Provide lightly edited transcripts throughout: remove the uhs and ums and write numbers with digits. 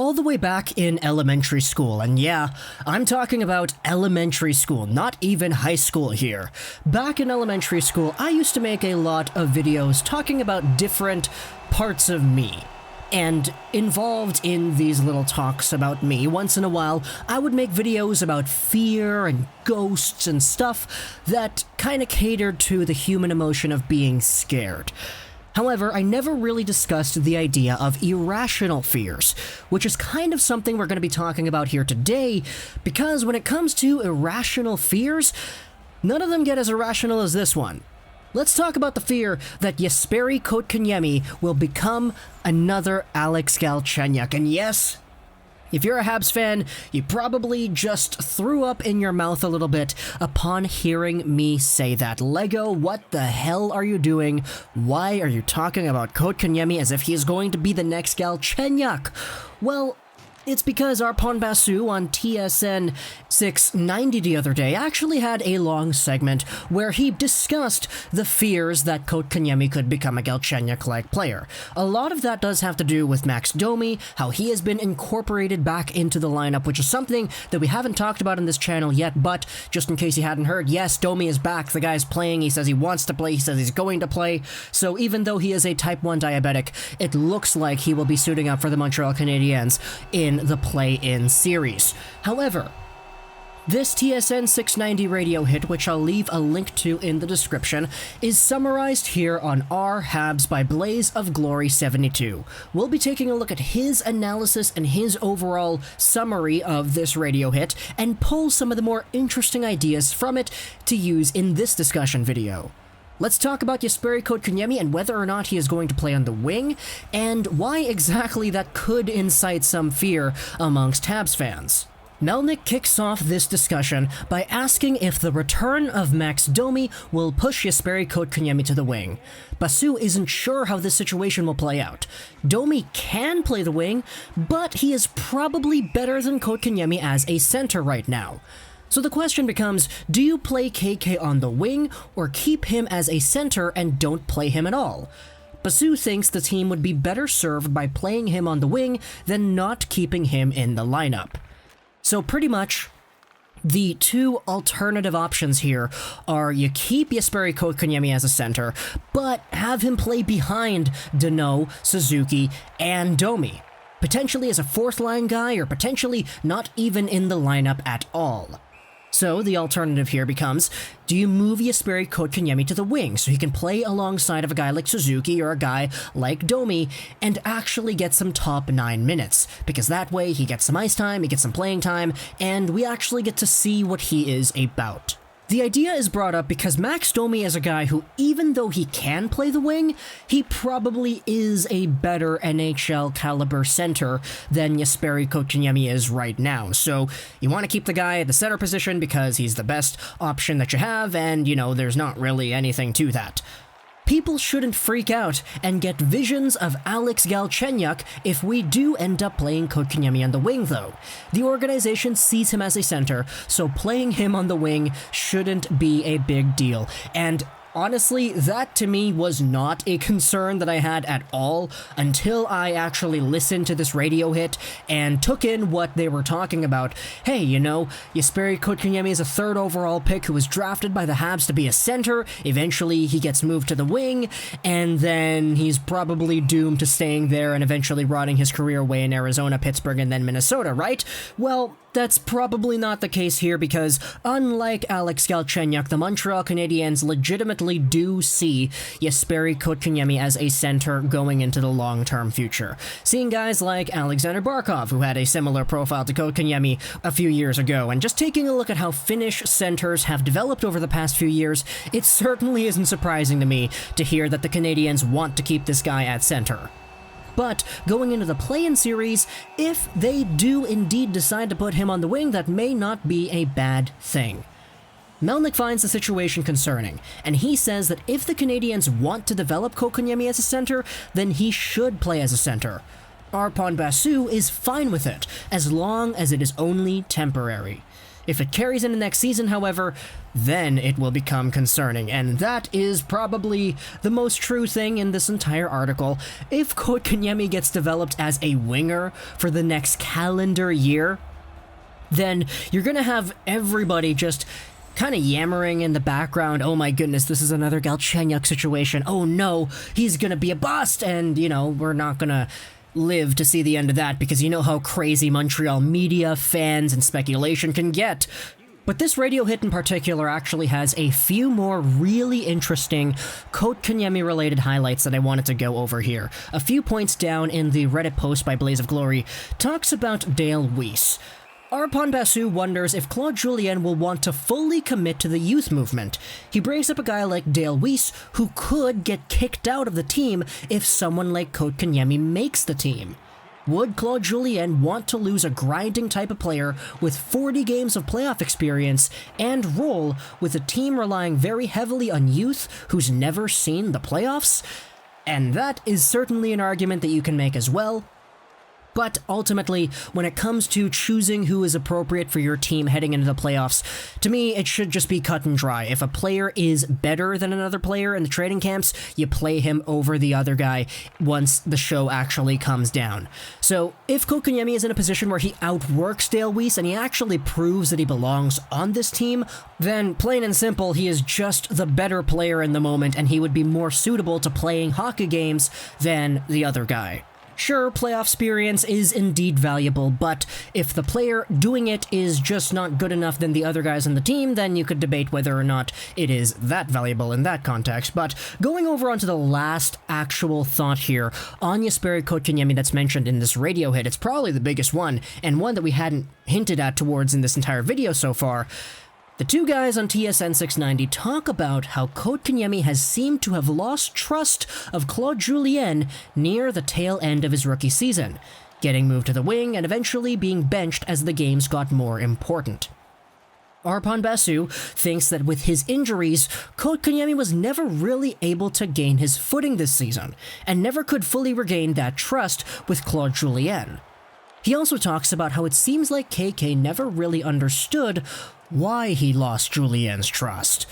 all the way back in elementary school, and yeah, I'm talking about elementary school, not even high school here. Back in elementary school, I used to make a lot of videos talking about different parts of me. And involved in these little talks about me, once in a while, I would make videos about fear and ghosts and stuff that kinda catered to the human emotion of being scared. However, I never really discussed the idea of irrational fears, which is kind of something we're going to be talking about here today, because when it comes to irrational fears, none of them get as irrational as this one. Let's talk about the fear that Jesperi Kotkaniemi will become another Alex Galchenyuk. And yes, if you're a Habs fan, you probably just threw up in your mouth a little bit upon hearing me say that. Lego, what the hell are you doing? Why are you talking about Kotkaniemi as if he's going to be the next Galchenyuk? Well, it's because Arpon Basu on TSN 690 the other day actually had a long segment where he discussed the fears that Kotkaniemi could become a Galchenyuk-like player. A lot of that does have to do with Max Domi, how he has been incorporated back into the lineup, which is something that we haven't talked about in this channel yet, but just in case you hadn't heard, yes, Domi is back, the guy's playing, he says he wants to play, he says he's going to play, so even though he is a type 1 diabetic, it looks like he will be suiting up for the Montreal Canadiens in the play-in series. However, this TSN 690 radio hit, which I'll leave a link to in the description, is summarized here on Our Habs by Blaze of Glory 72. We'll be taking a look at his analysis and his overall summary of this radio hit and pull some of the more interesting ideas from it to use in this discussion video. Let's talk about Jesperi Kotkaniemi and whether or not he is going to play on the wing, and why exactly that could incite some fear amongst Habs fans. Melnick kicks off this discussion by asking if the return of Max Domi will push Jesperi Kotkaniemi to the wing. Basu isn't sure how this situation will play out. Domi can play the wing, but he is probably better than Kotkaniemi as a center right now. So the question becomes, do you play KK on the wing or keep him as a center and don't play him at all? Basu thinks the team would be better served by playing him on the wing than not keeping him in the lineup. So pretty much, the two alternative options here are you keep Jesperi Kotkaniemi as a center, but have him play behind Danault, Suzuki, and Domi. Potentially as a fourth line guy, or potentially not even in the lineup at all. So the alternative here becomes, do you move Jesperi Kotkaniemi to the wing so he can play alongside of a guy like Suzuki or a guy like Domi and actually get some top 9 minutes? Because that way he gets some ice time, he gets some playing time, and we actually get to see what he is about. The idea is brought up because Max Domi is a guy who, even though he can play the wing, he probably is a better NHL caliber center than Jesperi Kotkaniemi is right now. So you want to keep the guy at the center position because he's the best option that you have, and, you know, there's not really anything to that. People shouldn't freak out and get visions of Alex Galchenyuk if we do end up playing Kotkaniemi on the wing, though. The organization sees him as a center, so playing him on the wing shouldn't be a big deal. And honestly, that to me was not a concern that I had at all until I actually listened to this radio hit and took in what they were talking about. Hey, you know, Jesperi Kotkaniemi is a 3rd overall pick who was drafted by the Habs to be a center. Eventually, he gets moved to the wing, and then he's probably doomed to staying there and eventually rotting his career away in Arizona, Pittsburgh, and then Minnesota, right? Well, that's probably not the case here because, unlike Alex Galchenyuk, the Montreal Canadiens legitimately do see Jesperi Kotkaniemi as a center going into the long-term future. Seeing guys like Alexander Barkov, who had a similar profile to Kotkaniemi a few years ago, and just taking a look at how Finnish centers have developed over the past few years, it certainly isn't surprising to me to hear that the Canadiens want to keep this guy at center. But going into the play-in series, if they do indeed decide to put him on the wing, that may not be a bad thing. Melnick finds the situation concerning, and he says that if the Canadiens want to develop Kotkaniemi as a center, then he should play as a center. Arpon Basu is fine with it, as long as it is only temporary. If it carries into next season, however, then it will become concerning, and that is probably the most true thing in this entire article. If Kotkaniemi gets developed as a winger for the next calendar year, then you're gonna have everybody just kind of yammering in the background, oh my goodness, this is another Galchenyuk situation, oh no, he's gonna be a bust, and, you know, we're not gonna live to see the end of that because you know how crazy Montreal media, fans, and speculation can get. But this radio hit in particular actually has a few more really interesting Kotkaniemi related highlights that I wanted to go over here. A few points down in the Reddit post by Blaze of Glory talks about Dale Weiss. Arpon Basu wonders if Claude Julien will want to fully commit to the youth movement. He brings up a guy like Dale Weiss, who could get kicked out of the team if someone like Kotkaniemi makes the team. Would Claude Julien want to lose a grinding type of player with 40 games of playoff experience and roll with a team relying very heavily on youth who's never seen the playoffs? And that is certainly an argument that you can make as well. But ultimately, when it comes to choosing who is appropriate for your team heading into the playoffs, to me, it should just be cut and dry. If a player is better than another player in the trading camps, you play him over the other guy once the show actually comes down. So if Kotkaniemi is in a position where he outworks Dale Weiss and he actually proves that he belongs on this team, then plain and simple, he is just the better player in the moment and he would be more suitable to playing hockey games than the other guy. Sure, playoff experience is indeed valuable, but if the player doing it is just not good enough than the other guys on the team, then you could debate whether or not it is that valuable in that context. But going over onto the last actual thought here on Jesperi Kotkaniemi that's mentioned in this radio hit, it's probably the biggest one, and one that we hadn't hinted at towards in this entire video so far. The two guys on TSN 690 talk about how Kotkaniemi has seemed to have lost trust of Claude Julien near the tail end of his rookie season, getting moved to the wing and eventually being benched as the games got more important. Arpon Basu thinks that with his injuries, Kotkaniemi was never really able to gain his footing this season, and never could fully regain that trust with Claude Julien. He also talks about how it seems like KK never really understood why he lost Julien's trust.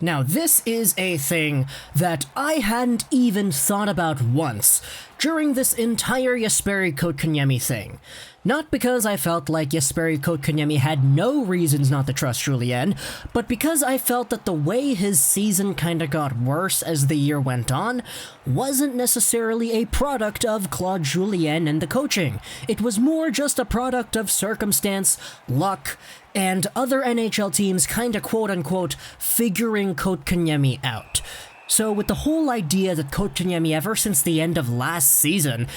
Now, this is a thing that I hadn't even thought about once during this entire Jesperi Kotkaniemi thing. Not because I felt like Jesperi Kotkaniemi had no reasons not to trust Julien, but because I felt that the way his season kinda got worse as the year went on wasn't necessarily a product of Claude Julien and the coaching. It was more just a product of circumstance, luck, and other NHL teams kinda quote-unquote figuring Kotkaniemi out. So with the whole idea that Kotkaniemi ever since the end of last season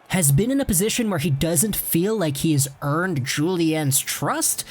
has been in a position where he doesn't feel like he's earned Julien's trust,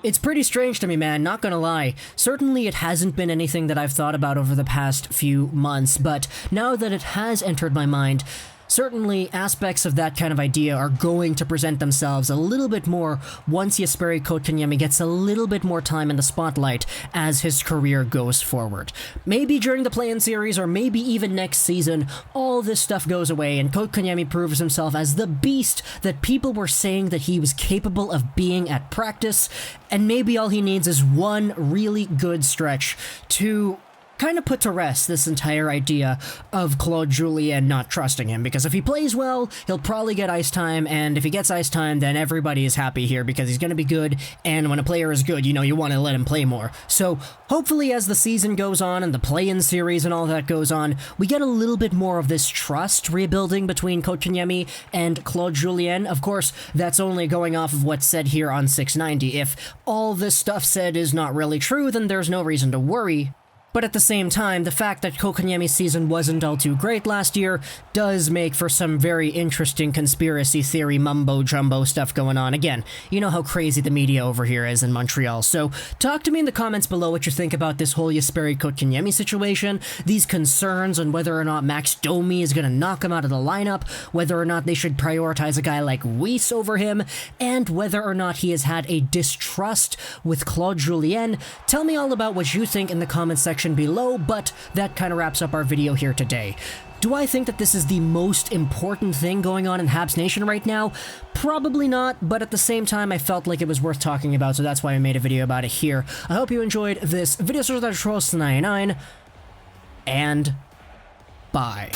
it's pretty strange to me, man, not gonna lie. Certainly it hasn't been anything that I've thought about over the past few months, but now that it has entered my mind, certainly aspects of that kind of idea are going to present themselves a little bit more once Jesperi Kotkaniemi gets a little bit more time in the spotlight as his career goes forward. Maybe during the play-in series or maybe even next season, all this stuff goes away and Kotkaniemi proves himself as the beast that people were saying that he was capable of being at practice, and maybe all he needs is one really good stretch to kind of put to rest this entire idea of Claude Julien not trusting him, because if he plays well, he'll probably get ice time, and if he gets ice time, then everybody is happy here because he's going to be good, and when a player is good, you know, you want to let him play more. So hopefully as the season goes on and the play-in series and all that goes on, we get a little bit more of this trust rebuilding between Kotkaniemi and Claude Julien. Of course, that's only going off of what's said here on 690. If all this stuff said is not really true, then there's no reason to worry. But at the same time, the fact that Kotkaniemi's season wasn't all too great last year does make for some very interesting conspiracy theory mumbo-jumbo stuff going on. Again, you know how crazy the media over here is in Montreal, so talk to me in the comments below what you think about this whole Jesperi Kotkaniemi situation, these concerns on whether or not Max Domi is going to knock him out of the lineup, whether or not they should prioritize a guy like Weiss over him, and whether or not he has had a distrust with Claude Julien. Tell me all about what you think in the comments section section below, but that kind of wraps up our video here today. Do I think that this is the most important thing going on in Habs Nation right now? Probably not, but at the same time, I felt like it was worth talking about, so that's why I made a video about it here. I hope you enjoyed this video. So that's 99, and bye.